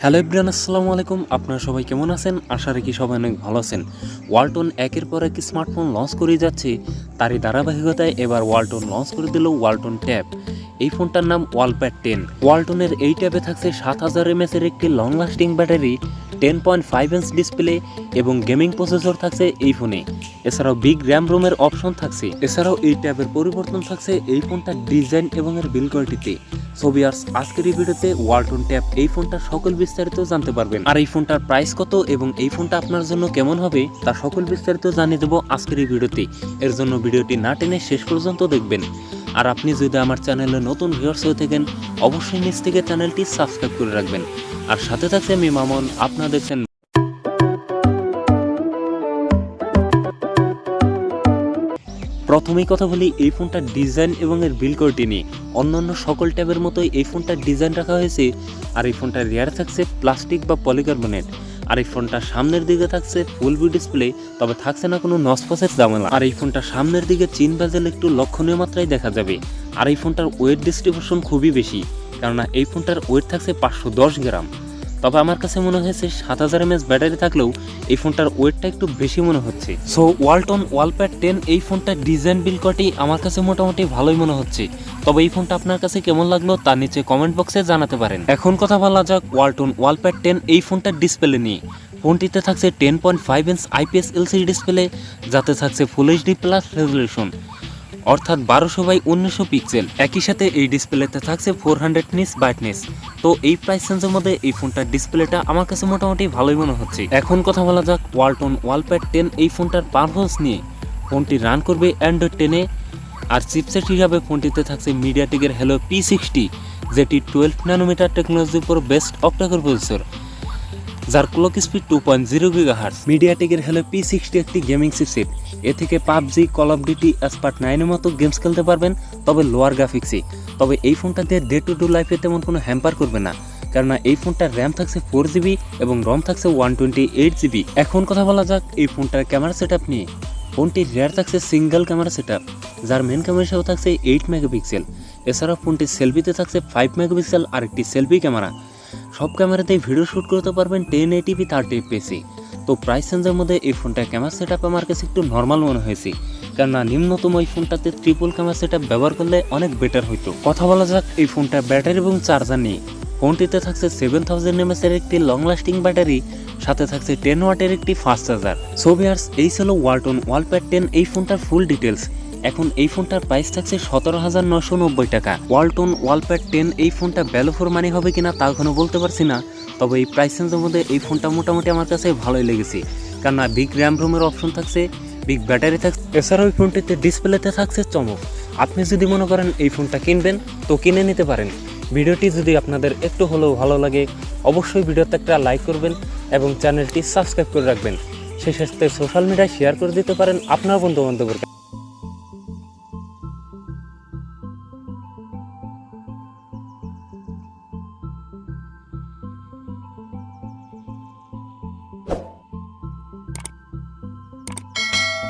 Hello everyone, আসসালামু আলাইকুম। আপনারা সবাই কেমন আছেন? আশা রাখি সবাই অনেক ভালো আছেন। ওয়ালটন একের পর এক স্মার্টফোন লঞ্চ করে যাচ্ছে। তারই ধারাবাহিকতায় এবার ওয়ালটন লঞ্চ করে দিল ওয়ালটন ট্যাব। এই ফোনটার নাম ওয়ালপ্যাড 10। ওয়ালটনের এই ট্যাবে থাকছে 7000 mAh এর একটি long lasting battery, 10.5 inch display এবং গেমিং প্রসেসর থাকছে এই ফোনে। এছাড়াও বিগ র্যাম রোমের অপশন থাকছে। এছাড়াও এই ট্যাবের পরিবর্তন থাকছে এই ফোনটার ডিজাইন এবং এর বিল্ড কোয়ালিটিতে। সো ভিউয়ার্স, আজকের এই ভিডিওতে ওয়ালটন ট্যাব এই ফোনটার সকল বিস্তারিত জানতে পারবেন। আর এই ফোনটার প্রাইস কত এবং এই ফোনটা আপনার জন্য কেমন হবে তার সকল বিস্তারিত জানিয়ে দেবো আজকের এই ভিডিওতে। এর জন্য ভিডিওটি না টেনে শেষ পর্যন্ত দেখবেন। আর আপনি যদি আমার চ্যানেলে নতুন ভিউয়ার্স হয়ে থাকেন, অবশ্যই নিচ থেকে চ্যানেলটি সাবস্ক্রাইব করে রাখবেন। আর সাথে থাকছে আমি মামুন, আপনারা দেখছেন। প্রথমেই কথা বলি এই ফোনটার ডিজাইন এবং এর বিল্ড কোয়ালিটি নিয়ে। অন্যান্য সকল ট্যাবের মতোই এই ফোনটার ডিজাইন রাখা হয়েছে। আর এই ফোনটার রিয়ার থাকছে প্লাস্টিক বা পলিকার্বনেট। আর এই ফোনটার সামনের দিকে থাকছে ফুল ভিউ ডিসপ্লে, তবে থাকছে না কোনো নসপসের ঝামেলা। আর এই ফোনটার সামনের দিকে চিন বেজেল একটু লক্ষণীয় মাত্রায় দেখা যাবে। আর এই ফোনটার ওয়েট ডিস্ট্রিবিউশন খুবই বেশি, কেননা এই ফোনটার ওয়েট থাকছে 510 গ্রাম। তবে আমার কাছে মনে হয়েছে 7000 mAh ব্যাটারি থাকলেও এই ফোনটার ওয়েটটা একটু বেশি মনে হচ্ছে। সো ওয়ালটন ওয়ালপ্যাড 10 এই ফোনটার ডিজাইন বিল্ড কোয়ালিটি আমার কাছে মোটামুটি ভালোই মনে হচ্ছে। তবে এই ফোনটা আপনার কাছে কেমন লাগলো তার নিচে কমেন্ট বক্সে জানাতে পারেন। এখন কথা বলা যাক ওয়ালটন ওয়ালপ্যাড 10 এই ফোনটার ডিসপ্লে নিয়ে। ফোনটিতে থাকছে 10.5 ইঞ্চ IPS LCD ডিসপ্লে, যাতে থাকছে ফুল এইচডি প্লাস রেজলিউশন, অর্থাৎ 1200x1900 পিক্সেল। একই সাথে এই ডিসপ্লেতে থাকছে 400 নিটস ব্রাইটনেস। তো এই প্রাইস রেঞ্জের মধ্যে এই ফোনটার ডিসপ্লেটা আমার কাছে মোটামুটি ভালোই মনে হচ্ছে। এখন কথা বলা যাক ওয়ালটন ওয়ালপ্যাড 10 এই ফোনটার পারফরমেন্স নিয়ে। ফোনটি রান করবে অ্যান্ড্রয়েড 10-এ। আর চিপসেট হিসাবে ফোনটিতে থাকছে মিডিয়াটেকের হেলো P60, যেটি 12 ন্যানোমিটার টেকনোলজির উপর বেস্ট অক্টাকোর প্রসেসর, যার ক্লক স্পিড 2.0 GHz। মিডিয়াটেকের হেলো P60 একটি গেমিং চিপসেট। এ থেকে PUBG, call of duty, Asphalt 9 এর মতো গেমস খেলতে পারবেন, তবে লোয়ার গ্রাফিক্সে। তবে এই ফোনটা দিয়ে ডে টু লাইফে তেমন কোনো হ্যাম্পার করবে না, কেননা এই ফোনটার র্যাম থাকছে 4GB এবং রম থাকছে 128GB। এখন কথা বলা যাক এই ফোনটার ক্যামেরা সেটআপ নিয়ে। ফোনটির রিয়ার থাকছে সিঙ্গেল ক্যামেরা সেটআপ, যার মেন ক্যামেরা সহ থাকছে 8 মেগাপিক্সেল। এছাড়াও ফোনটির সেলফিতে থাকছে 5 মেগাপিক্সেল আর একটি সেলফি ক্যামেরা। সব ক্যামেরাতেই ভিডিও শ্যুট করতে পারবেন 1080p 30fps। তো প্রাইস রেঞ্জের মধ্যে এই ফোনটার ক্যামেরা সেটআপ আমার কাছে একটু নর্মাল মনে হয়েছে, কেননা নিম্নতম এই ফোনটাতে ট্রিপল ক্যামেরা সেটআপ ব্যবহার করলে অনেক বেটার হইতো। কথা বলা যাক এই ফোনটার ব্যাটারি এবং চার্জার নিয়ে। ফোনটিতে থাকছে 7000 mAh এর একটি লং লাস্টিং ব্যাটারি, সাথে থাকছে 10 ওয়াটের একটি ফাস্ট চার্জার। সো ভিউয়ার্স, এই ছিল ওয়ালটন ওয়ালপ্যাড 10 এই ফোনটার ফুল ডিটেলস। এখন এই ফোনটার প্রাইস থাকছে 17990 টাকা। ওয়ালটন ওয়ালপ্যাড 10 এই ফোনটা ভ্যালু ফর মানি হবে কিনা তা এখনো বলতে পারছি না, তবে এই প্রাইস রেঞ্জের মধ্যে এই ফোনটা মোটামুটি আমার কাছে ভালোই লেগেছে, কেননা বিগ র্যাম রোমের অপশন থাকছে, বিগ ব্যাটারি থাকছে। এছাড়াও এই ফোনটিতে ডিসপ্লেতে থাকছে চমক। আপনি যদি মনে করেন এই ফোনটা কিনবেন তো কিনে নিতে পারেন। ভিডিওটি যদি আপনাদের একটু হলেও ভালো লাগে, অবশ্যই ভিডিওতে একটা লাইক করবেন এবং চ্যানেলটি সাবস্ক্রাইব করে রাখবেন। সেই সাথে সোশ্যাল মিডিয়ায় শেয়ার করে দিতে পারেন আপনার বন্ধু বান্ধবকে।